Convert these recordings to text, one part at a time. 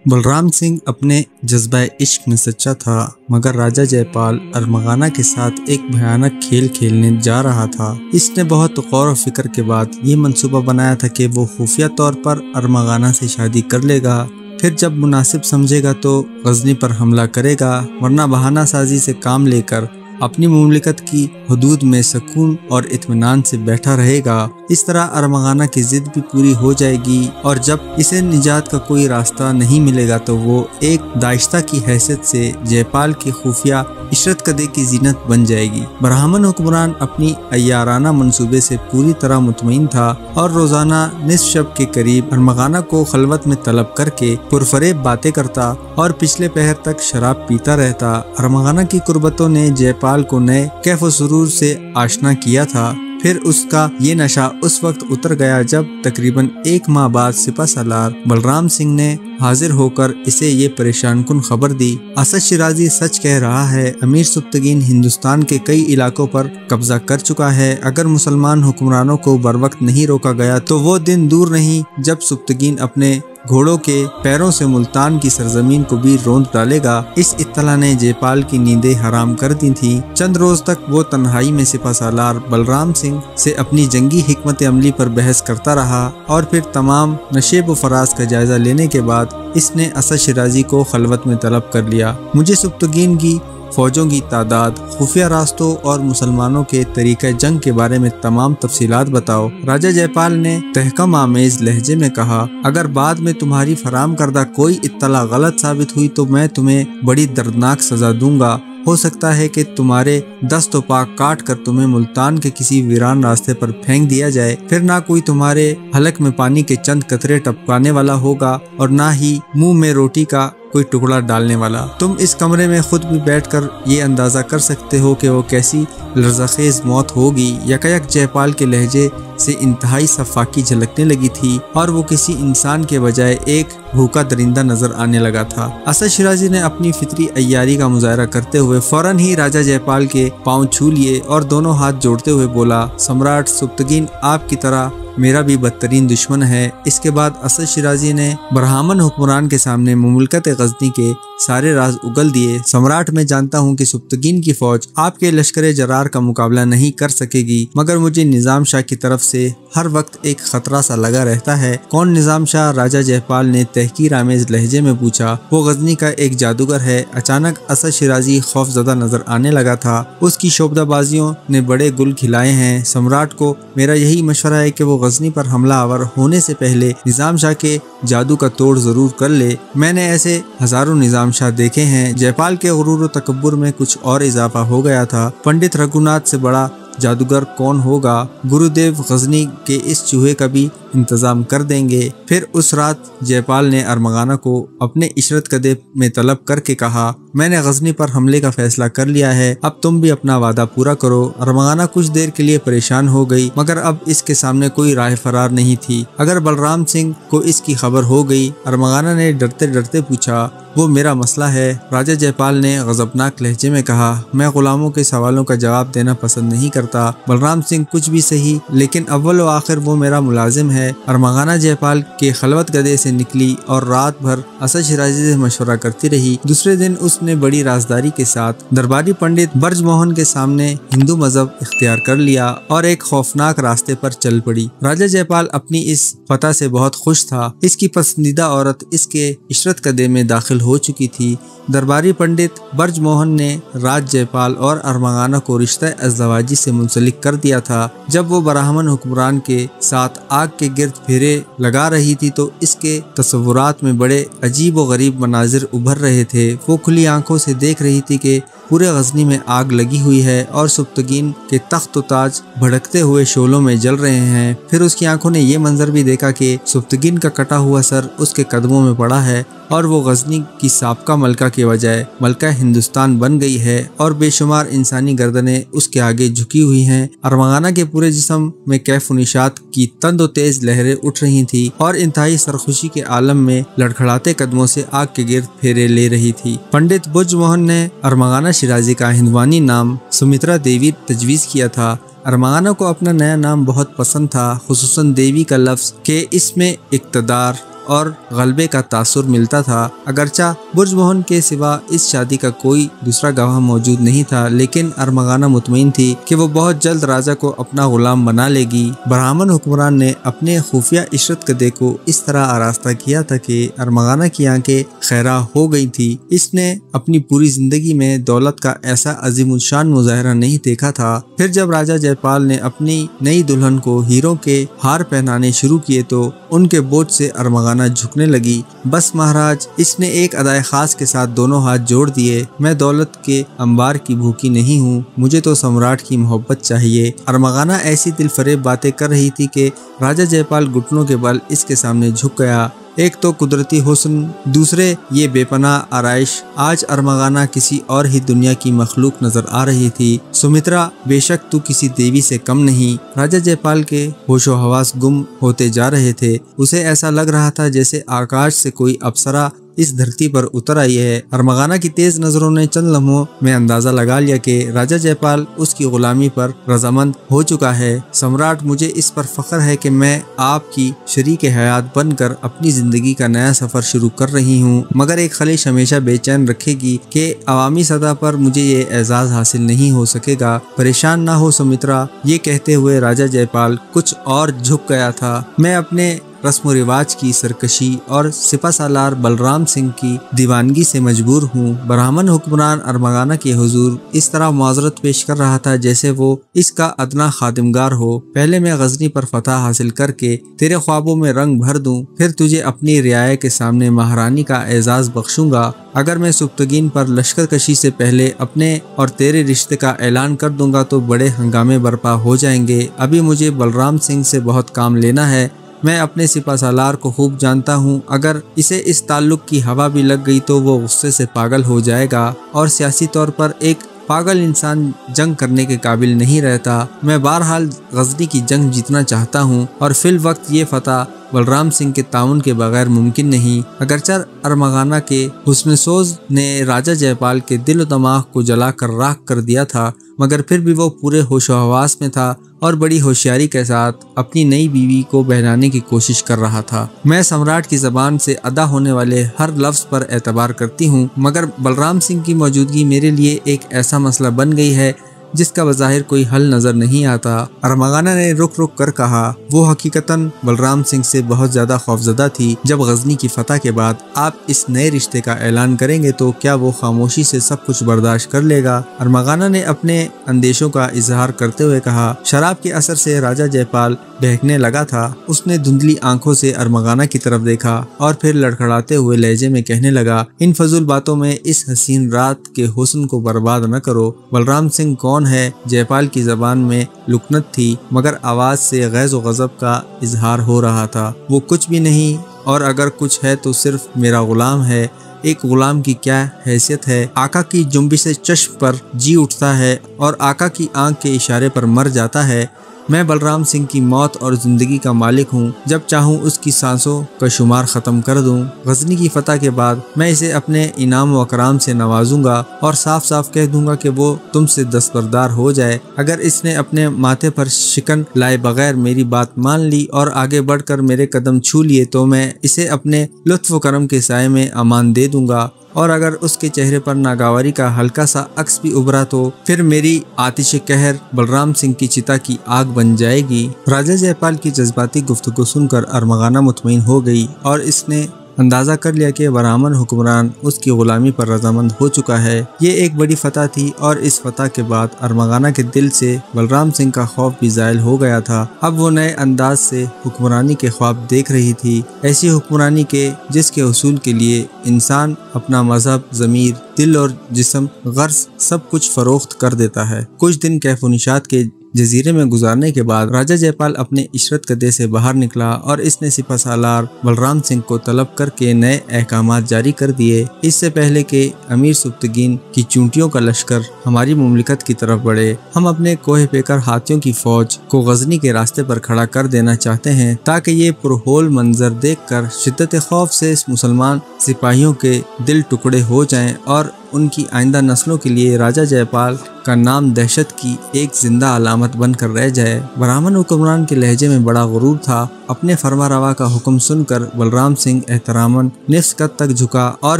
بلرام سنگھ اپنے جذبہ عشق میں سچا تھا، مگر راجہ جے پال ارمغانہ کے ساتھ ایک بھیانک کھیل کھیلنے جا رہا تھا۔ اس نے بہت غور و فکر کے بعد یہ منصوبہ بنایا تھا کہ وہ خفیہ طور پر ارمغانہ سے شادی کر لے گا، پھر جب مناسب سمجھے گا تو غزنی پر حملہ کرے گا، ورنہ بہانہ سازی سے کام لے کر اپنی مملکت کی حدود میں سکون اور اطمینان سے بیٹھا رہے گا۔ اس طرح ارمغانہ کی ضد بھی پوری ہو جائے گی، اور جب اسے نجات کا کوئی راستہ نہیں ملے گا تو وہ ایک داشتہ کی حیثیت سے جے پال کی خفیہ عشرت کدے کی زینت بن جائے گی۔ برہمن حکمران اپنی عیارانہ منصوبے سے پوری طرح مطمئن تھا اور روزانہ نصف شب کے قریب ارمغانہ کو خلوت میں طلب کر کے پرفریب باتیں کرتا اور پچھلے پہر تک شراب پیتا رہتا۔ ارمغانہ کی قربتوں نے جے پال کو نئے کیف و سرور سے آشنا کیا تھا۔ پھر اس کا یہ نشہ اس وقت اتر گیا جب تقریباً 1 ماہ بعد سپہ سالار بلرام سنگھ نے حاضر ہو کر اسے یہ پریشان کن خبر دی: اسد شیرازی سچ کہہ رہا ہے، امیر سبکتگین ہندوستان کے کئی علاقوں پر قبضہ کر چکا ہے۔ اگر مسلمان حکمرانوں کو بروقت نہیں روکا گیا تو وہ دن دور نہیں جب سبکتگین اپنے گھوڑوں کے پیروں سے ملتان کی سرزمین کو بھی روند ڈالے گا۔ اس اطلاع نے جے پال کی نیندیں حرام کر دی تھیں۔ چند روز تک وہ تنہائی میں سپہ سالار بلرام سنگھ سے اپنی جنگی حکمت عملی پر بحث کرتا رہا، اور پھر تمام نشیب و فراز کا جائزہ لینے کے بعد اس نے اسد شیرازی کو خلوت میں طلب کر لیا: مجھے سبکتگین کی فوجوں کی تعداد، خفیہ راستوں اور مسلمانوں کے طریقہ جنگ کے بارے میں تمام تفصیلات بتاؤ۔ راجہ جے پال نے تحکم آمیز لہجے میں کہا: اگر بعد میں تمہاری فراہم کردہ کوئی اطلاع غلط ثابت ہوئی تو میں تمہیں بڑی دردناک سزا دوں گا۔ ہو سکتا ہے کہ تمہارے دست و پاک کاٹ کر تمہیں ملتان کے کسی ویران راستے پر پھینک دیا جائے، پھر نہ کوئی تمہارے حلق میں پانی کے چند قطرے ٹپکانے والا ہوگا اور نہ ہی منہ میں روٹی کا کوئی ٹکڑا ڈالنے والا۔ تم اس کمرے میں خود بھی بیٹھ کر یہ اندازہ کر سکتے ہو کہ وہ کیسی لرزخیز موت ہوگی۔ یکایک جے پال کے لہجے سے انتہائی صفاقی جھلکنے لگی تھی اور وہ کسی انسان کے بجائے ایک بھوکا درندہ نظر آنے لگا تھا۔ اسد شیرازی نے اپنی فطری عیاری کا مظاہرہ کرتے ہوئے فوراً ہی راجہ جے پال کے پاؤں چھو لیے اور دونوں ہاتھ جوڑتے ہوئے بولا: سمراٹ سبکتگین آپ کی طرح میرا بھی بدترین دشمن ہے۔ اس کے بعد اسد شیرازی نے برہمن حکمران کے سامنے مملکت غزنی کے سارے راز اگل دیے: سمراٹ، میں جانتا ہوں کہ سبکتگین کی فوج آپ کے لشکر جرار کا مقابلہ نہیں کر سکے گی، مگر مجھے نظام شاہ کی طرف سے ہر وقت ایک خطرہ سا لگا رہتا ہے۔ کون نظام شاہ؟ راجہ جے پال نے تحقیر آمیز لہجے میں پوچھا۔ وہ غزنی کا ایک جادوگر ہے۔ اچانک اسد شیرازی خوف زدہ نظر آنے لگا تھا۔ اس کی شعبدہ بازیوں نے بڑے گل کھلائے ہیں۔ سمراٹ کو میرا یہی مشورہ ہے کہ وہ غزنی پر حملہ آور ہونے سے پہلے نظام شاہ کے جادو کا توڑ ضرور کر لے۔ میں نے ایسے ہزاروں نظام شاہ دیکھے ہیں۔ جے پال کے غرور و تکبر میں کچھ اور اضافہ ہو گیا تھا۔ پنڈت رگھوناتھ سے بڑا جادوگر کون ہوگا؟ گرودیو غزنی کے اس چوہے کا بھی انتظام کر دیں گے۔ پھر اس رات جے پال نے ارمغانہ کو اپنے عشرت کدے میں طلب کر کے کہا: میں نے غزنی پر حملے کا فیصلہ کر لیا ہے، اب تم بھی اپنا وعدہ پورا کرو۔ ارمغانہ کچھ دیر کے لیے پریشان ہو گئی، مگر اب اس کے سامنے کوئی راہ فرار نہیں تھی۔ اگر بلرام سنگھ کو اس کی خبر ہو گئی؟ ارمغانہ نے ڈرتے ڈرتے پوچھا۔ وہ میرا مسئلہ ہے، راجہ جے پال نے غضبناک لہجے میں کہا۔ میں غلاموں کے سوالوں کا جواب دینا پسند نہیں کرتا۔ بلرام سنگھ کچھ بھی صحیح، لیکن اول و آخر وہ میرا ملازم ہے۔ ارمغانہ جے پال کے خلوت گدے سے نکلی اور رات بھر اسد شیرازی سے مشورہ کرتی رہی۔ دوسرے دن اس نے بڑی رازداری کے ساتھ درباری پنڈت برج موہن کے سامنے ہندو مذہب اختیار کر لیا اور ایک خوفناک راستے پر چل پڑی۔ راجہ جے پال اپنی اس فتح سے بہت خوش تھا۔ اس کی پسندیدہ عورت اس کے عشرت کدے میں داخل ہو چکی تھی۔ درباری پنڈت برج موہن نے راج جے پال اور ارمغانہ کو رشتہ ازدواجی سے منسلک کر دیا تھا۔ جب وہ برہمن حکمران کے ساتھ آگ کے گرد پھیرے لگا رہی تھی تو اس کے تصورات میں بڑے عجیب و غریب مناظر ابھر رہے تھے۔ وہ کھلی آنکھوں سے دیکھ رہی تھی کہ پورے غزنی میں آگ لگی ہوئی ہے اور سبکتگین کے تخت و تاج بھڑکتے ہوئے شعلوں میں جل رہے ہیں۔ پھر اس کی آنکھوں نے یہ منظر بھی دیکھا کہ سبکتگین کا کٹا ہوا سر اس کے قدموں میں پڑا ہے اور وہ غزنی کی سابقہ ملکہ کے بجائے ملکہ ہندوستان بن گئی ہے اور بے شمار انسانی گردنیں اس کے آگے جھکی ہوئی ہیں۔ ارمغانہ کے پورے جسم میں کیف و نشاط کی تند و تیز لہریں اٹھ رہی تھی اور انتہائی سرخوشی کے عالم میں لڑکھڑاتے قدموں سے آگ کے گرد پھیرے لے رہی تھی۔ پنڈت برج موہن نے ارمغانہ شیرازی کا ہندوانی نام سمترا دیوی تجویز کیا تھا۔ ارمغانہ کو اپنا نیا نام بہت پسند تھا، خصوصاً دیوی کا لفظ، کہ اس میں اقتدار، اور غلبے کا تاثر ملتا تھا۔ اگرچہ برج موہن کے سوا اس شادی کا کوئی دوسرا گواہ موجود نہیں تھا، لیکن ارمغانہ مطمئن تھی کہ وہ بہت جلد راجا کو اپنا غلام بنا لے گی۔ برہمن حکمران نے اپنے خفیہ عشرت قدے کو اس طرح آراستہ کیا تھا کہ ارمغانہ کی آنکھیں خیرہ ہو گئی تھی۔ اس نے اپنی پوری زندگی میں دولت کا ایسا عظیم الشان مظاہرہ نہیں دیکھا تھا۔ پھر جب راجا جے پال نے اپنی نئی دلہن کو ہیروں کے ہار پہنانے شروع کیے تو ان کے بوجھ سے ارمغانہ جھکنے لگی۔ بس مہاراج، اس نے ایک ادائے خاص کے ساتھ دونوں ہاتھ جوڑ دیے، میں دولت کے انبار کی بھوکی نہیں ہوں، مجھے تو سمراٹ کی محبت چاہیے۔ ارمغانہ ایسی دل فریب باتیں کر رہی تھی کہ راجا جے پال گھٹنوں کے بل اس کے سامنے جھک گیا۔ ایک تو قدرتی حسن، دوسرے یہ بے پناہ آرائش۔ آج ارمغانہ کسی اور ہی دنیا کی مخلوق نظر آ رہی تھی۔ سمترا، بے شک تو کسی دیوی سے کم نہیں۔ راجا جے پال کے ہوش و حواس گم ہوتے جا رہے تھے۔ اسے ایسا لگ رہا تھا جیسے آکاش سے کوئی اپسرا اس دھرتی پر اتر آئی ہے۔ ارمغانہ کی تیز نظروں نے چند لمحوں میں اندازہ لگا لیا کہ راجا جے پال اس کی غلامی پر رضامند ہو چکا ہے۔ سمراٹ، مجھے اس پر فخر ہے کہ میں آپ کی شریک حیات بن کر اپنی زندگی کا نیا سفر شروع کر رہی ہوں، مگر ایک خواہش ہمیشہ بے چین رکھے گی کہ عوامی سطح پر مجھے یہ اعزاز حاصل نہیں ہو سکے گا۔ پریشان نہ ہو سمترا۔ یہ کہتے ہوئے راجا جے پال کچھ اور جھک گیا تھا۔ میں اپنے رسم و رواج کی سرکشی اور سپہ سالار بلرام سنگھ کی دیوانگی سے مجبور ہوں۔ برہمن حکمران ارمغانہ کے حضور اس طرح معذرت پیش کر رہا تھا جیسے وہ اس کا ادنا خادمگار ہو۔ پہلے میں غزنی پر فتح حاصل کر کے تیرے خوابوں میں رنگ بھر دوں، پھر تجھے اپنی رعایا کے سامنے مہارانی کا اعزاز بخشوں گا۔ اگر میں سبکتگین پر لشکر کشی سے پہلے اپنے اور تیرے رشتے کا اعلان کر دوں گا تو بڑے ہنگامے برپا ہو جائیں گے۔ ابھی مجھے بلرام سنگھ سے بہت کام لینا ہے۔ میں اپنے سپہ سالار کو خوب جانتا ہوں، اگر اسے اس تعلق کی ہوا بھی لگ گئی تو وہ غصے سے پاگل ہو جائے گا، اور سیاسی طور پر ایک پاگل انسان جنگ کرنے کے قابل نہیں رہتا۔ میں بہرحال غزنی کی جنگ جیتنا چاہتا ہوں، اور فی الوقت یہ فتح بلرام سنگھ کے تعاون کے بغیر ممکن نہیں۔ اگرچہ ارمغانہ کے حسن سوز نے راجا جے پال کے دل و دماغ کو جلا کر راکھ کر دیا تھا، مگر پھر بھی وہ پورے ہوش و حواس میں تھا اور بڑی ہوشیاری کے ساتھ اپنی نئی بیوی کو بہلانے کی کوشش کر رہا تھا۔ میں سمراٹ کی زبان سے ادا ہونے والے ہر لفظ پر اعتبار کرتی ہوں، مگر بلرام سنگھ کی موجودگی میرے لیے ایک ایسا مسئلہ بن گئی ہے جس کا بظاہر کوئی حل نظر نہیں آتا۔ ارمغانہ نے رک رک کر کہا۔ وہ حقیقتاً بلرام سنگھ سے بہت زیادہ خوفزدہ تھی۔ جب غزنی کی فتح کے بعد آپ اس نئے رشتے کا اعلان کریں گے تو کیا وہ خاموشی سے سب کچھ برداشت کر لے گا؟ ارمغانہ نے اپنے اندیشوں کا اظہار کرتے ہوئے کہا۔ شراب کے اثر سے راجا جے پال بہکنے لگا تھا۔ اس نے دھندلی آنکھوں سے ارمغانہ کی طرف دیکھا اور پھر لڑکھڑاتے ہوئے لہجے میں کہنے لگا، ان فضول باتوں میں اس حسین رات کے حسن کو برباد نہ کرو۔ بلرام سنگھ کون ہے؟ جے پال کی زبان میں لکنت تھی، مگر آواز سے غیظ و غضب کا اظہار ہو رہا تھا۔ وہ کچھ بھی نہیں، اور اگر کچھ ہے تو صرف میرا غلام ہے۔ ایک غلام کی کیا حیثیت ہے؟ آقا کی جنبش چشم پر جی اٹھتا ہے اور آقا کی آنکھ کے اشارے پر مر جاتا ہے۔ میں بلرام سنگھ کی موت اور زندگی کا مالک ہوں، جب چاہوں اس کی سانسوں کا شمار ختم کر دوں۔ غزنی کی فتح کے بعد میں اسے اپنے انعام و اکرام سے نوازوں گا اور صاف صاف کہہ دوں گا کہ وہ تم سے دستبردار ہو جائے۔ اگر اس نے اپنے ماتھے پر شکن لائے بغیر میری بات مان لی اور آگے بڑھ کر میرے قدم چھو لیے تو میں اسے اپنے لطف و کرم کے سائے میں امان دے دوں گا، اور اگر اس کے چہرے پر ناگواری کا ہلکا سا عکس بھی ابھرا تو پھر میری آتش قہر بلرام سنگھ کی چتا کی آگ بن جائے گی۔ راجا جے پال کی جذباتی گفتگو سن کر ارمغانہ مطمئن ہو گئی اور اس نے اندازہ کر لیا کہ برہمن حکمران اس کی غلامی پر رضامند ہو چکا ہے۔ یہ ایک بڑی فتح تھی، اور اس فتح کے بعد ارمغانہ کے دل سے بلرام سنگھ کا خوف بھی زائل ہو گیا تھا۔ اب وہ نئے انداز سے حکمرانی کے خواب دیکھ رہی تھی، ایسی حکمرانی کے جس کے حصول کے لیے انسان اپنا مذہب، ضمیر، دل اور جسم، غرض سب کچھ فروخت کر دیتا ہے۔ کچھ دن کیف و نشاط کے جزیرے میں گزارنے کے بعد راجا جے پال اپنے عشرت قدے سے باہر نکلا اور اس نے سپہ سالار بلرام سنگھ کو طلب کر کے نئے احکامات جاری کر دیے۔ اس سے پہلے کہ امیر سبکتگین کی چونٹیوں کا لشکر ہماری مملکت کی طرف بڑھے، ہم اپنے کوہ پیکر ہاتھیوں کی فوج کو غزنی کے راستے پر کھڑا کر دینا چاہتے ہیں، تاکہ یہ پرہول منظر دیکھ کر شدت خوف سے اس مسلمان سپاہیوں کے دل ٹکڑے ہو جائیں اور ان کی آئندہ نسلوں کے لیے راجہ جے پال کا نام دہشت کی ایک زندہ علامت بن کر رہ جائے۔ برہمن حکمران کے لہجے میں بڑا غرور تھا۔ اپنے فرما روا کا حکم سن کر بلرام سنگھ احتراماً نصف قد تک جھکا اور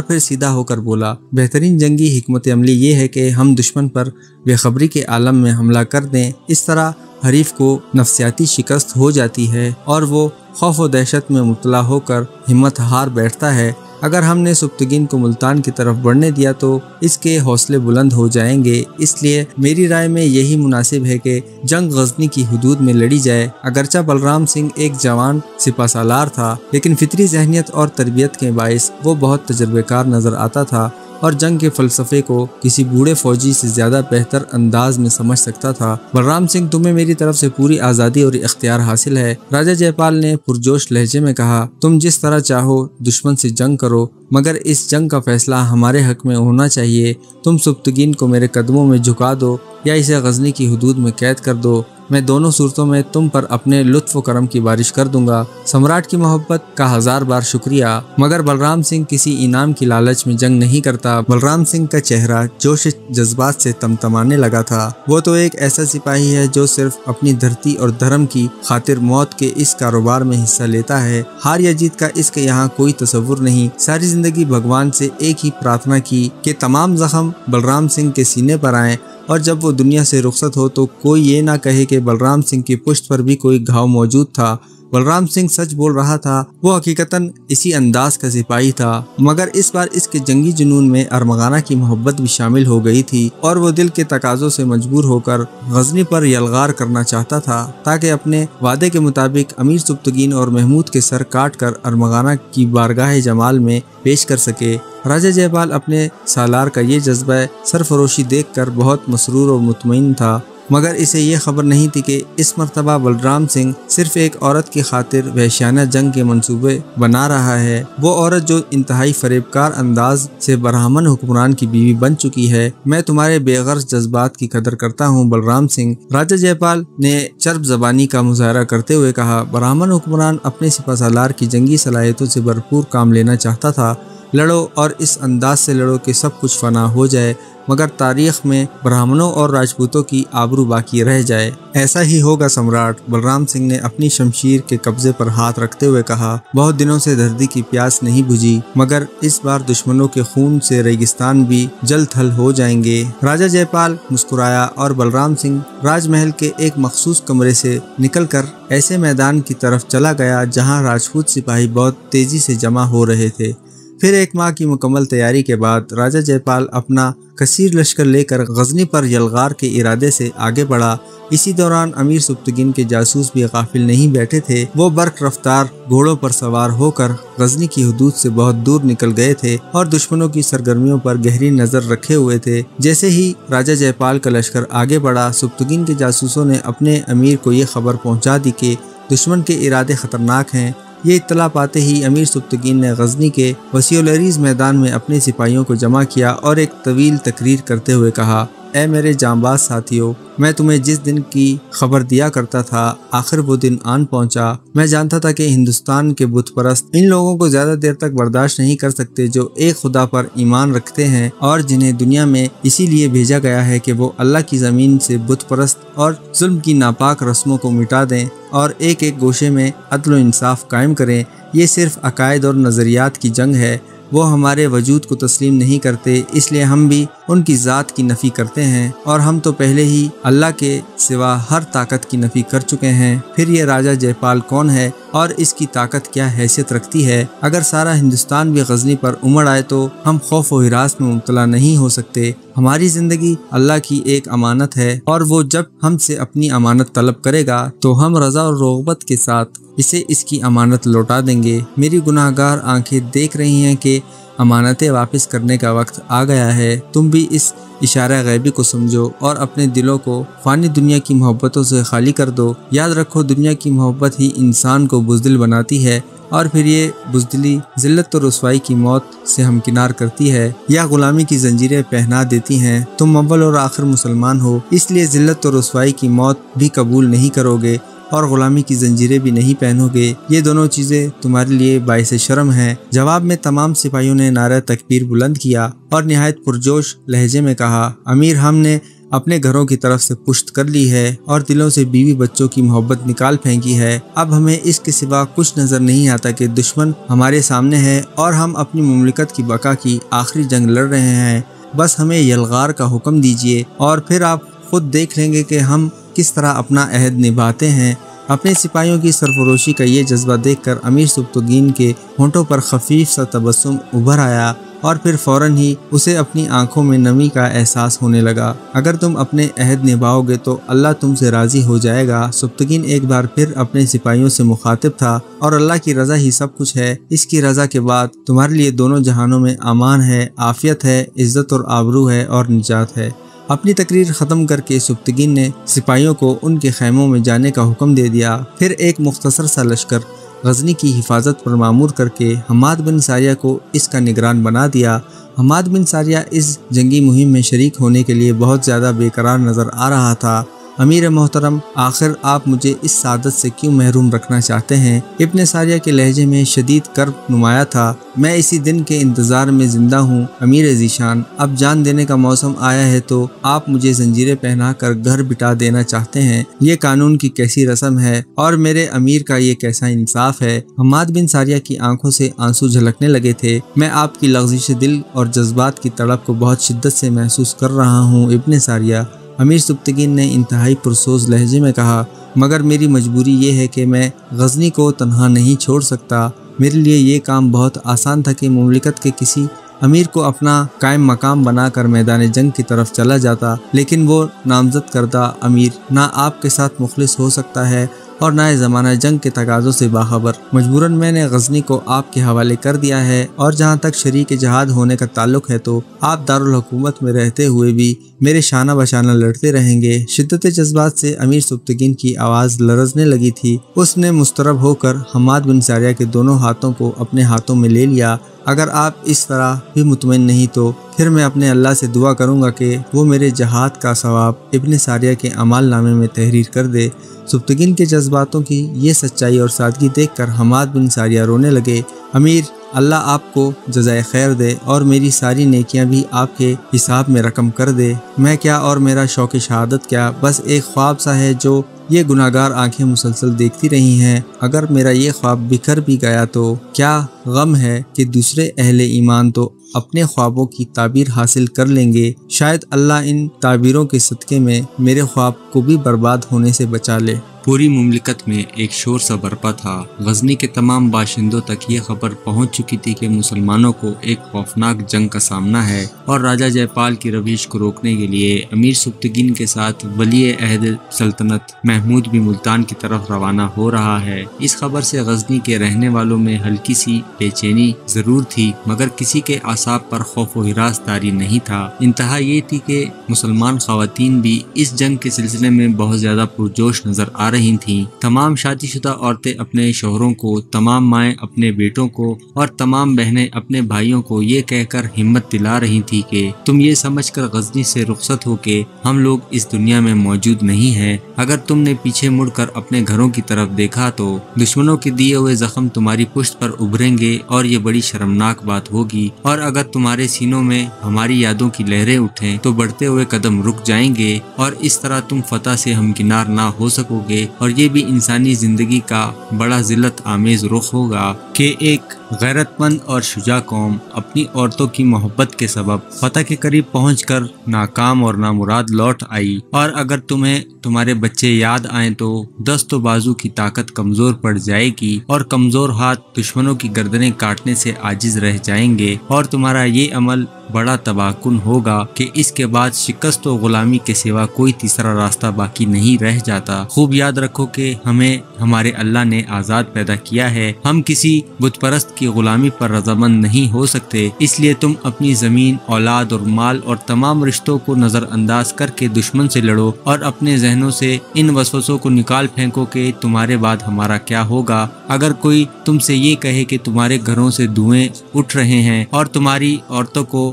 پھر سیدھا ہو کر بولا، بہترین جنگی حکمت عملی یہ ہے کہ ہم دشمن پر بے خبری کے عالم میں حملہ کر دیں۔ اس طرح حریف کو نفسیاتی شکست ہو جاتی ہے اور وہ خوف و دہشت میں مبتلا ہو کر ہمت ہار بیٹھتا ہے۔ اگر ہم نے سبتگین کو ملتان کی طرف بڑھنے دیا تو اس کے حوصلے بلند ہو جائیں گے، اس لیے میری رائے میں یہی مناسب ہے کہ جنگ غزنی کی حدود میں لڑی جائے۔ اگرچہ بلرام سنگھ ایک جوان سپہ سالار تھا، لیکن فطری ذہنیت اور تربیت کے باعث وہ بہت تجربے کار نظر آتا تھا اور جنگ کے فلسفے کو کسی بوڑھے فوجی سے زیادہ بہتر انداز میں سمجھ سکتا تھا۔ بلرام سنگھ، تمہیں میری طرف سے پوری آزادی اور اختیار حاصل ہے، راجہ جے پال نے پرجوش لہجے میں کہا۔ تم جس طرح چاہو دشمن سے جنگ کرو، مگر اس جنگ کا فیصلہ ہمارے حق میں ہونا چاہیے۔ تم سبتگین کو میرے قدموں میں جھکا دو یا اسے غزنی کی حدود میں قید کر دو، میں دونوں صورتوں میں تم پر اپنے لطف و کرم کی بارش کر دوں گا۔ سمراٹ کی محبت کا ہزار بار شکریہ، مگر بلرام سنگھ کسی انعام کی لالچ میں جنگ نہیں کرتا۔ بلرام سنگھ کا چہرہ جوش جذبات سے تمتمانے لگا تھا۔ وہ تو ایک ایسا سپاہی ہے جو صرف اپنی دھرتی اور دھرم کی خاطر موت کے اس کاروبار میں حصہ لیتا ہے۔ ہار یا جیت کا اس کے یہاں کوئی تصور نہیں۔ ساری زندگی بھگوان سے ایک ہی پرارتھنا کی کہ تمام زخم بلرام سنگھ کے سینے پر آئیں، اور جب وہ دنیا سے رخصت ہو تو کوئی یہ نہ کہے کہ بلرام سنگھ کی پشت پر بھی کوئی گھاؤ موجود تھا۔ بلرام سنگھ سچ بول رہا تھا، وہ حقیقتاً اسی انداز کا سپاہی تھا، مگر اس بار اس کے جنگی جنون میں ارمغانہ کی محبت بھی شامل ہو گئی تھی اور وہ دل کے تقاضوں سے مجبور ہو کر غزنی پر یلغار کرنا چاہتا تھا تاکہ اپنے وعدے کے مطابق امیر سبتگین اور محمود کے سر کاٹ کر ارمغانہ کی بارگاہ جمال میں پیش کر سکے۔ راجہ جے پال اپنے سالار کا یہ جذبہ سرفروشی دیکھ کر بہت مسرور و مطمئن تھا، مگر اسے یہ خبر نہیں تھی کہ اس مرتبہ بلرام سنگھ صرف ایک عورت کی خاطر وحشیانہ جنگ کے منصوبے بنا رہا ہے۔ وہ عورت جو انتہائی فریبکار انداز سے برہمن حکمران کی بیوی بن چکی ہے۔ میں تمہارے بے غرض جذبات کی قدر کرتا ہوں بلرام سنگھ، راجہ جے پال نے چرب زبانی کا مظاہرہ کرتے ہوئے کہا۔ برہمن حکمران اپنے سپہ سالار کی جنگی صلاحیتوں سے بھرپور کام لینا چاہتا تھا۔ لڑو اور اس انداز سے لڑو کہ سب کچھ فنا ہو جائے، مگر تاریخ میں برہمنوں اور راجپوتوں کی آبرو باقی رہ جائے۔ ایسا ہی ہوگا سمراٹ، بلرام سنگھ نے اپنی شمشیر کے قبضے پر ہاتھ رکھتے ہوئے کہا۔ بہت دنوں سے دھرتی کی پیاس نہیں بجھی، مگر اس بار دشمنوں کے خون سے ریگستان بھی جل تھل ہو جائیں گے۔ راجہ جے پال مسکرایا اور بلرام سنگھ راج محل کے ایک مخصوص کمرے سے نکل کر ایسے میدان کی طرف چلا گیا جہاں راجپوت سپاہی بہت تیزی سے جمع ہو رہے تھے۔ پھر ایک ماہ کی مکمل تیاری کے بعد راجہ جے پال اپنا کثیر لشکر لے کر غزنی پر یلغار کے ارادے سے آگے بڑھا۔ اسی دوران امیر سبتگین کے جاسوس بھی غافل نہیں بیٹھے تھے۔ وہ برق رفتار گھوڑوں پر سوار ہو کر غزنی کی حدود سے بہت دور نکل گئے تھے اور دشمنوں کی سرگرمیوں پر گہری نظر رکھے ہوئے تھے۔ جیسے ہی راجہ جے پال کا لشکر آگے بڑھا، سبتگین کے جاسوسوں نے اپنے امیر کو یہ خبر پہنچا دی کہ دشمن کے ارادے خطرناک ہیں۔ یہ اطلاع پاتے ہی امیر سبتگین نے غزنی کے وسیع العریض میدان میں اپنے سپاہیوں کو جمع کیا اور ایک طویل تقریر کرتے ہوئے کہا، اے میرے جانباز ساتھیوں، میں تمہیں جس دن کی خبر دیا کرتا تھا آخر وہ دن آن پہنچا۔ میں جانتا تھا کہ ہندوستان کے بت پرست ان لوگوں کو زیادہ دیر تک برداشت نہیں کر سکتے جو ایک خدا پر ایمان رکھتے ہیں اور جنہیں دنیا میں اسی لیے بھیجا گیا ہے کہ وہ اللہ کی زمین سے بت پرست اور ظلم کی ناپاک رسموں کو مٹا دیں اور ایک ایک گوشے میں عدل و انصاف قائم کریں۔ یہ صرف عقائد اور نظریات کی جنگ ہے۔ وہ ہمارے وجود کو تسلیم نہیں کرتے، اس لیے ہم بھی ان کی ذات کی نفی کرتے ہیں، اور ہم تو پہلے ہی اللہ کے سوا ہر طاقت کی نفی کر چکے ہیں۔ پھر یہ راجہ جے پال کون ہے اور اس کی طاقت کیا حیثیت رکھتی ہے؟ اگر سارا ہندوستان بھی غزنی پر امڑ آئے تو ہم خوف و ہراس میں مبتلا نہیں ہو سکتے۔ ہماری زندگی اللہ کی ایک امانت ہے، اور وہ جب ہم سے اپنی امانت طلب کرے گا تو ہم رضا اور رغبت کے ساتھ اسے اس کی امانت لوٹا دیں گے۔ میری گناہ گار آنکھیں دیکھ رہی ہیں کہ امانتیں واپس کرنے کا وقت آ گیا ہے۔ تم بھی اس اشارہ غیبی کو سمجھو اور اپنے دلوں کو فانی دنیا کی محبتوں سے خالی کر دو۔ یاد رکھو، دنیا کی محبت ہی انسان کو بزدل بناتی ہے، اور پھر یہ بزدلی ذلت و رسوائی کی موت سے ہمکنار کرتی ہے یا غلامی کی زنجیریں پہنا دیتی ہیں۔ تم اول اور آخر مسلمان ہو، اس لیے ذلت و رسوائی کی موت بھی قبول نہیں کرو گے۔ اور غلامی کی زنجیریں بھی نہیں پہنو گے، یہ دونوں چیزیں تمہارے لیے باعث شرم ہیں۔ جواب میں تمام سپاہیوں نے نعرہ تکبیر بلند کیا اور نہایت پرجوش لہجے میں کہا، امیر، ہم نے اپنے گھروں کی طرف سے پشت کر لی ہے اور دلوں سے بیوی بچوں کی محبت نکال پھینکی ہے۔ اب ہمیں اس کے سوا کچھ نظر نہیں آتا کہ دشمن ہمارے سامنے ہے اور ہم اپنی مملکت کی بقا کی آخری جنگ لڑ رہے ہیں۔ بس ہمیں یلغار کا حکم دیجیے اور پھر آپ خود دیکھ لیں گے کہ ہم کس طرح اپنا عہد نبھاتے ہیں۔ اپنے سپاہیوں کی سرفروشی کا یہ جذبہ دیکھ کر امیر سبکتگین کے ہونٹوں پر خفیف سا تبسم ابھر آیا اور پھر فوراً ہی اسے اپنی آنکھوں میں نمی کا احساس ہونے لگا۔ اگر تم اپنے عہد نبھاؤ گے تو اللہ تم سے راضی ہو جائے گا۔ سبکتگین ایک بار پھر اپنے سپاہیوں سے مخاطب تھا، اور اللہ کی رضا ہی سب کچھ ہے۔ اس کی رضا کے بعد تمہارے لیے دونوں جہانوں میں امان ہے، عافیت ہے، عزت اور آبرو ہے اور نجات ہے۔ اپنی تقریر ختم کر کے سبکتگین نے سپاہیوں کو ان کے خیموں میں جانے کا حکم دے دیا۔ پھر ایک مختصر سا لشکر غزنی کی حفاظت پر مامور کر کے حماد بن ساریہ کو اس کا نگران بنا دیا۔ حماد بن ساریہ اس جنگی مہم میں شریک ہونے کے لیے بہت زیادہ بے قرار نظر آ رہا تھا۔ امیر محترم، آخر آپ مجھے اس سعادت سے کیوں محروم رکھنا چاہتے ہیں؟ ابن ساریہ کے لہجے میں شدید کرب نمایاں تھا۔ میں اسی دن کے انتظار میں زندہ ہوں امیر ذیشان۔ اب جان دینے کا موسم آیا ہے تو آپ مجھے زنجیریں پہنا کر گھر بٹا دینا چاہتے ہیں۔ یہ قانون کی کیسی رسم ہے اور میرے امیر کا یہ کیسا انصاف ہے؟ حماد بن ساریہ کی آنکھوں سے آنسو جھلکنے لگے تھے۔ میں آپ کی لغزش دل اور جذبات کی تڑپ کو بہت شدت سے محسوس کر رہا ہوں ابن ساریہ، امیر سبکتگین نے انتہائی پرسوز لہجے میں کہا، مگر میری مجبوری یہ ہے کہ میں غزنی کو تنہا نہیں چھوڑ سکتا۔ میرے لیے یہ کام بہت آسان تھا کہ مملکت کے کسی امیر کو اپنا قائم مقام بنا کر میدان جنگ کی طرف چلا جاتا، لیکن وہ نامزد کردہ امیر نہ آپ کے ساتھ مخلص ہو سکتا ہے اور نہ زمانہ جنگ کے تقاضوں سے باخبر۔ مجبوراً میں نے غزنی کو آپ کے حوالے کر دیا ہے، اور جہاں تک شریک جہاد ہونے کا تعلق ہے تو آپ دارالحکومت میں رہتے ہوئے بھی میرے شانہ بشانہ لڑتے رہیں گے۔ شدت جذبات سے امیر سبکتگین کی آواز لرزنے لگی تھی۔ اس نے مضطرب ہو کر حماد بن ساریہ کے دونوں ہاتھوں کو اپنے ہاتھوں میں لے لیا۔ اگر آپ اس طرح بھی مطمئن نہیں تو پھر میں اپنے اللہ سے دعا کروں گا کہ وہ میرے جہاد کا ثواب ابن ساریہ کے اعمال نامے میں تحریر کر دے۔ سبکتگین کے جذباتوں کی یہ سچائی اور سادگی دیکھ کر حماد بن ساریہ رونے لگے۔ امیر، اللہ آپ کو جزائے خیر دے اور میری ساری نیکیاں بھی آپ کے حساب میں رقم کر دے۔ میں کیا اور میرا شوق شہادت کیا، بس ایک خواب سا ہے جو یہ گناہگار آنکھیں مسلسل دیکھتی رہی ہیں۔ اگر میرا یہ خواب بکھر بھی گیا تو کیا غم ہے کہ دوسرے اہل ایمان تو اپنے خوابوں کی تعبیر حاصل کر لیں گے۔ شاید اللہ ان تعبیروں کے صدقے میں میرے خواب کو بھی برباد ہونے سے بچا لے۔ پوری مملکت میں ایک شور سا برپا تھا۔ غزنی کے تمام باشندوں تک یہ خبر پہنچ چکی تھی کہ مسلمانوں کو ایک خوفناک جنگ کا سامنا ہے، اور راجہ جے پال کی روش کو روکنے کے لیے امیر سبکتگین کے ساتھ ولی عہد سلطنت محمود بھی ملتان کی طرف روانہ ہو رہا ہے۔ اس خبر سے غزنی کے رہنے والوں میں ہلکی سی بے چینی ضرور تھی، مگر کسی کے اعصاب پر خوف و ہراس طاری نہیں تھا۔ انتہا یہ تھی کہ مسلمان خواتین بھی اس جنگ کے سلسلے میں بہت زیادہ پرجوش نظر آ رہی تھیں۔ تمام شادی شدہ عورتیں اپنے شوہروں کو، تمام مائیں اپنے بیٹوں کو اور تمام بہنیں اپنے بھائیوں کو یہ کہہ کر ہمت دلا رہی تھی کہ تم یہ سمجھ کر غزنی سے رخصت ہو کہ ہم لوگ اس دنیا میں موجود نہیں ہیں۔ اگر تم نے پیچھے مڑ کر اپنے گھروں کی طرف دیکھا تو دشمنوں کے دیے ہوئے زخم تمہاری پشت پر ابھریں گے اور یہ بڑی شرمناک بات ہوگی، اور اگر تمہارے سینوں میں ہماری یادوں کی لہریں اٹھیں تو بڑھتے ہوئے قدم رک جائیں گے، اور اس طرح تم فتح سے ہمکنار نہ ہو سکو گے، اور یہ بھی انسانی زندگی کا بڑا ذلت آمیز رخ ہوگا کہ ایک غیرت مند اور شجاع قوم اپنی عورتوں کی محبت کے سبب فتح کے قریب پہنچ کر ناکام اور نامراد لوٹ آئی۔ اور اگر تمہیں تمہارے بچے یاد آئیں تو دست و بازو کی طاقت کمزور پڑ جائے گی، اور کمزور ہاتھ دشمنوں کی گردنیں کاٹنے سے عاجز رہ جائیں گے، اور تمہارا یہ عمل بڑا تباہ کن ہوگا کہ اس کے بعد شکست و غلامی کے سوا کوئی تیسرا راستہ باقی نہیں رہ جاتا۔ خوب یاد رکھو کہ ہمیں ہمارے اللہ نے آزاد پیدا کیا ہے، ہم کسی بت پرست کی غلامی پر رضامند نہیں ہو سکتے، اس لیے تم اپنی زمین، اولاد اور مال اور تمام رشتوں کو نظر انداز کر کے دشمن سے لڑو، اور اپنے ذہنوں سے ان وسوسوں کو نکال پھینکو کہ تمہارے بعد ہمارا کیا ہوگا۔ اگر کوئی تم سے یہ کہے کہ تمہارے گھروں سے دھوئیں اٹھ رہے ہیں اور تمہاری عورتوں کو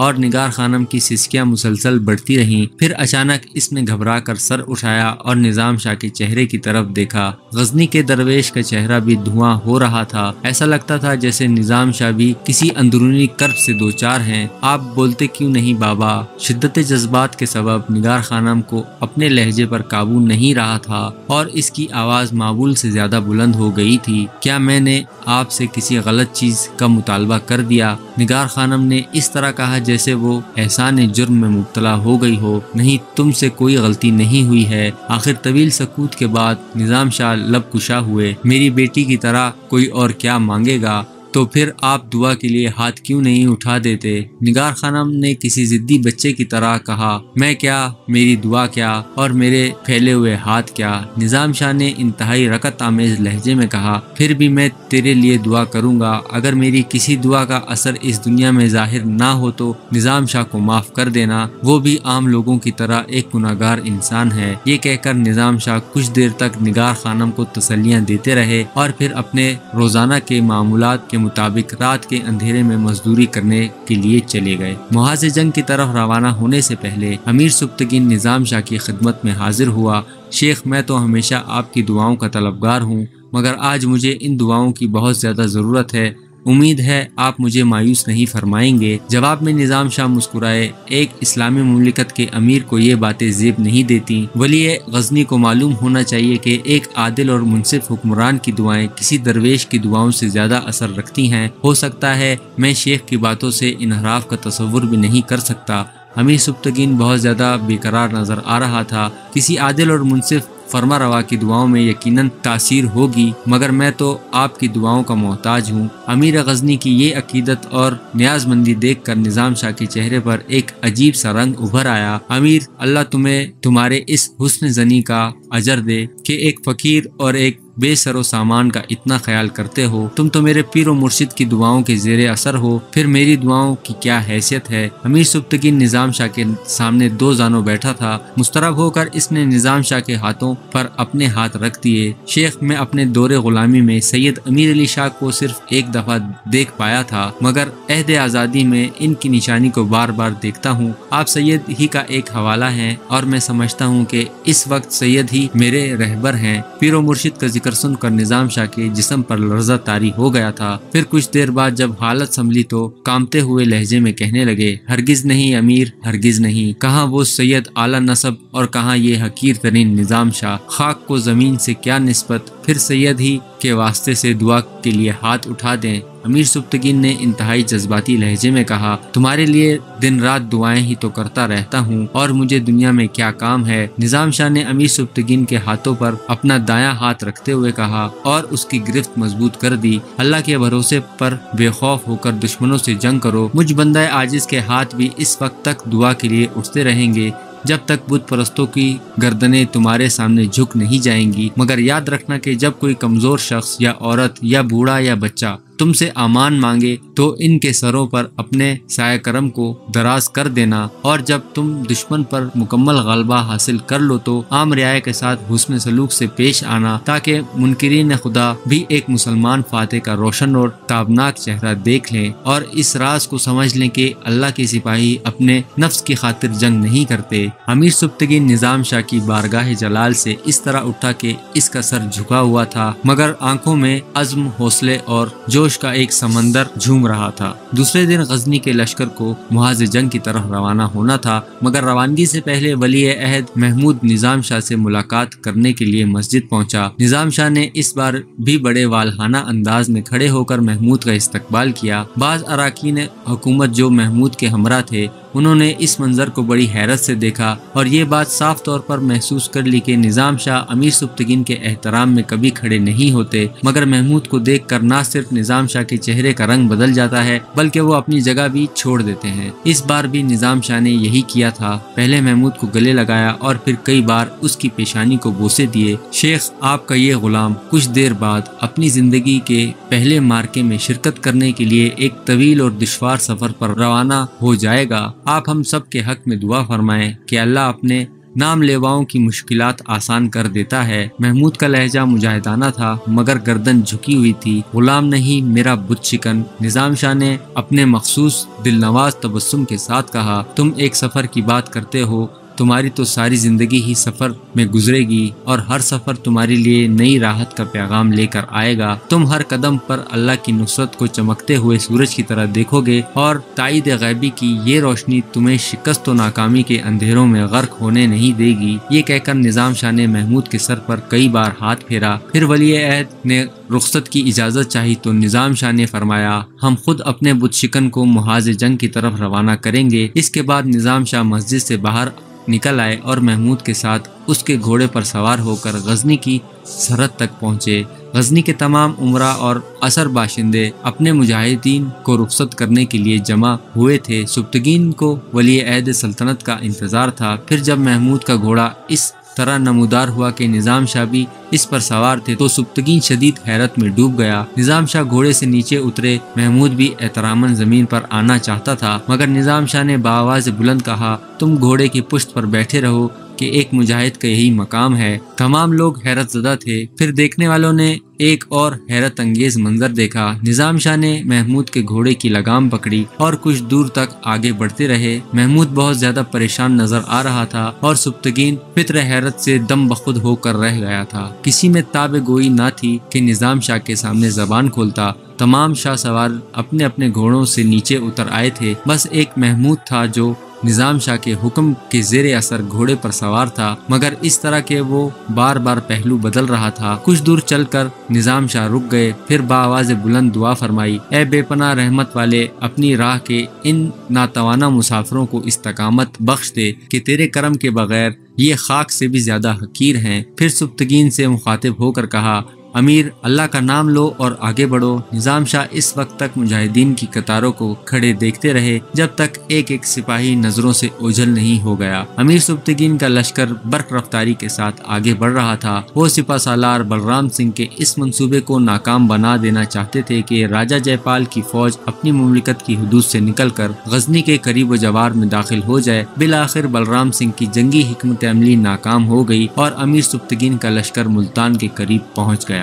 اور نگار خانم کی سسکیاں مسلسل بڑھتی رہیں۔ پھر اچانک اس نے گھبرا کر سر اٹھایا اور نظام شاہ کے چہرے کی طرف دیکھا۔ غزنی کے درویش کا چہرہ بھی دھواں ہو رہا تھا، ایسا لگتا تھا جیسے نظام شاہ بھی کسی اندرونی کرب سے دوچار ہیں۔ آپ بولتے کیوں نہیں بابا؟ شدت جذبات کے سبب نگار خانم کو اپنے لہجے پر قابو نہیں رہا تھا اور اس کی آواز معمول سے زیادہ بلند ہو گئی تھی۔ کیا میں نے آپ سے کسی غلط چیز کا مطالبہ کر دیا؟ نگار خانم نے اس طرح کہا جیسے وہ احسان جرم میں مبتلا ہو گئی ہو۔ نہیں، تم سے کوئی غلطی نہیں ہوئی ہے۔ آخر طویل سکوت کے بعد نظام شاہ لب کشا ہوئے، میری بیٹی کی طرح کوئی اور کیا مانگے گا؟ تو پھر آپ دعا کے لیے ہاتھ کیوں نہیں اٹھا دیتے؟ نگار خانم نے کسی ضدی بچے کی طرح کہا، میں کیا، میری دعا کیا اور میرے پھیلے ہوئے ہاتھ کیا؟ نظام شاہ نے انتہائی رقت آمیز لہجے میں کہا، پھر بھی میں تیرے لیے دعا کروں گا۔ اگر میری کسی دعا کا اثر اس دنیا میں ظاہر نہ ہو تو نظام شاہ کو معاف کر دینا، وہ بھی عام لوگوں کی طرح ایک گناہگار انسان ہے۔ یہ کہہ کر نظام شاہ کچھ دیر تک نگار خانم کو تسلیاں دیتے رہے اور پھر اپنے روزانہ کے معمولات کے مطابق رات کے اندھیرے میں مزدوری کرنے کے لیے چلے گئے۔ محاذ جنگ کی طرف روانہ ہونے سے پہلے امیر سبکتگین نظام شاہ کی خدمت میں حاضر ہوا۔ شیخ، میں تو ہمیشہ آپ کی دعاؤں کا طلبگار ہوں، مگر آج مجھے ان دعاؤں کی بہت زیادہ ضرورت ہے۔ امید ہے آپ مجھے مایوس نہیں فرمائیں گے۔ جواب میں نظام شاہ مسکرائے۔ ایک اسلامی مملکت کے امیر کو یہ باتیں زیب نہیں دیتی۔ ولی غزنی کو معلوم ہونا چاہیے کہ ایک عادل اور منصف حکمران کی دعائیں کسی درویش کی دعاؤں سے زیادہ اثر رکھتی ہیں۔ ہو سکتا ہے میں شیخ کی باتوں سے انحراف کا تصور بھی نہیں کر سکتا۔ امیر سبکتگین بہت زیادہ بے قرار نظر آ رہا تھا۔ کسی عادل اور منصف فرما روا کی دعاؤں میں یقیناً تاثیر ہوگی، مگر میں تو آپ کی دعاؤں کا محتاج ہوں۔ امیر غزنی کی یہ عقیدت اور نیاز مندی دیکھ کر نظام شاہ کے چہرے پر ایک عجیب سا رنگ ابھر آیا۔ امیر، اللہ تمہیں تمہارے اس حسن زنی کا اجر دے کہ ایک فقیر اور ایک بے سر و سامان کا اتنا خیال کرتے ہو۔ تم تو میرے پیر و مرشد کی دعاؤں کے زیر اثر ہو، پھر میری دعاؤں کی کیا حیثیت ہے؟ امیر سبکتگین نظام شاہ کے سامنے دو زانوں بیٹھا تھا۔ مضطرب ہو کر اس نے نظام شاہ کے ہاتھوں پر اپنے ہاتھ رکھ دیے۔ شیخ، میں اپنے دور غلامی میں سید امیر علی شاہ کو صرف ایک دفعہ دیکھ پایا تھا، مگر عہد آزادی میں ان کی نشانی کو بار بار دیکھتا ہوں۔ آپ سید ہی کا ایک حوالہ ہیں اور میں سمجھتا ہوں کہ اس وقت سید ہی میرے رہبر ہیں۔ پیر و مرشد کا ذکر سن کر نظام شاہ کے جسم پر لرزہ طاری ہو گیا تھا۔ پھر کچھ دیر بعد جب حالت سنبھلی تو کامتے ہوئے لہجے میں کہنے لگے، ہرگز نہیں امیر، ہرگز نہیں۔ کہاں وہ سید اعلیٰ نسب اور کہاں یہ حقیر ترین نظام شاہ؟ خاک کو زمین سے کیا نسبت؟ پھر سید ہی کے واسطے سے دعا کے لیے ہاتھ اٹھا دیں۔ امیر سبکتگین نے انتہائی جذباتی لہجے میں کہا، تمہارے لیے دن رات دعائیں ہی تو کرتا رہتا ہوں، اور مجھے دنیا میں کیا کام ہے؟ نظام شاہ نے امیر سبکتگین کے ہاتھوں پر اپنا دایاں ہاتھ رکھتے ہوئے کہا اور اس کی گرفت مضبوط کر دی، اللہ کے بھروسے پر بے خوف ہو کر دشمنوں سے جنگ کرو۔ مجھ بندہ عاجز کے ہاتھ بھی اس وقت تک دعا کے لیے اٹھتے رہیں گے جب تک بت پرستوں کی گردنیں تمہارے سامنے جھک نہیں جائیں گی، مگر یاد رکھنا کہ جب کوئی کمزور شخص یا عورت یا بوڑھا یا بچہ تم سے امان مانگے تو ان کے سروں پر اپنے سایہ کرم کو دراز کر دینا، اور جب تم دشمن پر مکمل غلبہ حاصل کر لو تو عام رعایا کے ساتھ حسن سلوک سے پیش آنا، تاکہ منکرین خدا بھی ایک مسلمان فاتح کا روشن اور تابناک چہرہ دیکھ لیں اور اس راز کو سمجھ لیں کہ اللہ کے سپاہی اپنے نفس کی خاطر جنگ نہیں کرتے۔ امیر سبکتگین نظام شاہ کی بارگاہ جلال سے اس طرح اٹھا کہ اس کا سر جھکا ہوا تھا، مگر آنکھوں میں عزم، حوصلے اور جوش کا ایک سمندر جھوم رہا تھا۔ دوسرے دن غزنی کے لشکر کو محاذ جنگ کی طرف روانہ ہونا تھا، مگر روانگی سے پہلے ولی عہد محمود نظام شاہ سے ملاقات کرنے کے لیے مسجد پہنچا۔ نظام شاہ نے اس بار بھی بڑے والہانہ انداز میں کھڑے ہو کر محمود کا استقبال کیا۔ بعض اراکین حکومت جو محمود کے ہمراہ تھے انہوں نے اس منظر کو بڑی حیرت سے دیکھا اور یہ بات صاف طور پر محسوس کر لی کہ نظام شاہ امیر سبکتگین کے احترام میں کبھی کھڑے نہیں ہوتے، مگر محمود کو دیکھ کر نہ صرف نظام شاہ کے چہرے کا رنگ بدل جاتا ہے بلکہ وہ اپنی جگہ بھی چھوڑ دیتے ہیں۔ اس بار بھی نظام شاہ نے یہی کیا تھا، پہلے محمود کو گلے لگایا اور پھر کئی بار اس کی پیشانی کو بوسے دیے۔ شیخ، آپ کا یہ غلام کچھ دیر بعد اپنی زندگی کے پہلے مارکے میں شرکت کرنے کے لیے ایک طویل اور دشوار سفر پر روانہ ہو جائے گا۔ آپ ہم سب کے حق میں دعا فرمائیں کہ اللہ اپنے نام لیواؤں کی مشکلات آسان کر دیتا ہے۔ محمود کا لہجہ مجاہدانہ تھا مگر گردن جھکی ہوئی تھی۔ غلام نہیں میرا بت شکن، نظام شاہ نے اپنے مخصوص دل نواز تبسم کے ساتھ کہا۔ تم ایک سفر کی بات کرتے ہو، تمہاری تو ساری زندگی ہی سفر میں گزرے گی اور ہر سفر تمہارے لیے نئی راحت کا پیغام لے کر آئے گا۔ تم ہر قدم پر اللہ کی نصرت کو چمکتے ہوئے سورج کی طرح دیکھو گے اور تائید غیبی کی یہ روشنی تمہیں شکست و ناکامی کے اندھیروں میں غرق ہونے نہیں دے گی۔ یہ کہہ کر نظام شاہ نے محمود کے سر پر کئی بار ہاتھ پھیرا۔ پھر ولی عہد نے رخصت کی اجازت چاہی تو نظام شاہ نے فرمایا ہم خود اپنے بت شکن کو محاذ جنگ کی طرف روانہ کریں گے۔ اس کے بعد نظام شاہ مسجد سے باہر نکل آئے اور محمود کے ساتھ اس کے گھوڑے پر سوار ہو کر غزنی کی سرحد تک پہنچے۔ غزنی کے تمام امراء اور اثر باشندے اپنے مجاہدین کو رخصت کرنے کے لیے جمع ہوئے تھے۔ سبکتگین کو ولی عہد سلطنت کا انتظار تھا۔ پھر جب محمود کا گھوڑا اس طرح نمودار ہوا کہ نظام شاہ بھی اس پر سوار تھے تو سبکتگین شدید حیرت میں ڈوب گیا۔ نظام شاہ گھوڑے سے نیچے اترے۔ محمود بھی احتراماً زمین پر آنا چاہتا تھا مگر نظام شاہ نے بآواز بلند کہا تم گھوڑے کی پشت پر بیٹھے رہو کہ ایک مجاہد کا یہی مقام ہے۔ تمام لوگ حیرت زدہ تھے۔ پھر دیکھنے والوں نے ایک اور حیرت انگیز منظر دیکھا۔ نظام شاہ نے محمود کے گھوڑے کی لگام پکڑی اور کچھ دور تک آگے بڑھتے رہے۔ محمود بہت زیادہ پریشان نظر آ رہا تھا اور سبکتگین فطر حیرت سے دم بخود ہو کر رہ گیا تھا۔ کسی میں تاب گوئی نہ تھی کہ نظام شاہ کے سامنے زبان کھولتا۔ تمام شاہ سوار اپنے اپنے گھوڑوں سے نیچے اتر آئے تھے۔ بس ایک محمود تھا جو نظام شاہ کے حکم کے زیر اثر گھوڑے پر سوار تھا مگر اس طرح کہ وہ بار بار پہلو بدل رہا تھا۔ کچھ دور چل کر نظام شاہ رک گئے، پھر بآواز بلند دعا فرمائی اے بے پناہ رحمت والے اپنی راہ کے ان ناتوانا مسافروں کو استقامت بخش دے کہ تیرے کرم کے بغیر یہ خاک سے بھی زیادہ حقیر ہیں۔ پھر سبکتگین سے مخاطب ہو کر کہا امیر اللہ کا نام لو اور آگے بڑھو۔ نظام شاہ اس وقت تک مجاہدین کی قطاروں کو کھڑے دیکھتے رہے جب تک ایک ایک سپاہی نظروں سے اوجھل نہیں ہو گیا۔ امیر سبکتگین کا لشکر برق رفتاری کے ساتھ آگے بڑھ رہا تھا۔ وہ سپہ سالار بلرام سنگھ کے اس منصوبے کو ناکام بنا دینا چاہتے تھے کہ راجہ جے پال کی فوج اپنی مملکت کی حدود سے نکل کر غزنی کے قریب و جوار میں داخل ہو جائے۔ بالآخر بلرام سنگھ کی جنگی حکمت عملی ناکام ہو گئی اور امیر سبکتگین کا لشکر ملتان کے قریب پہنچ گیا۔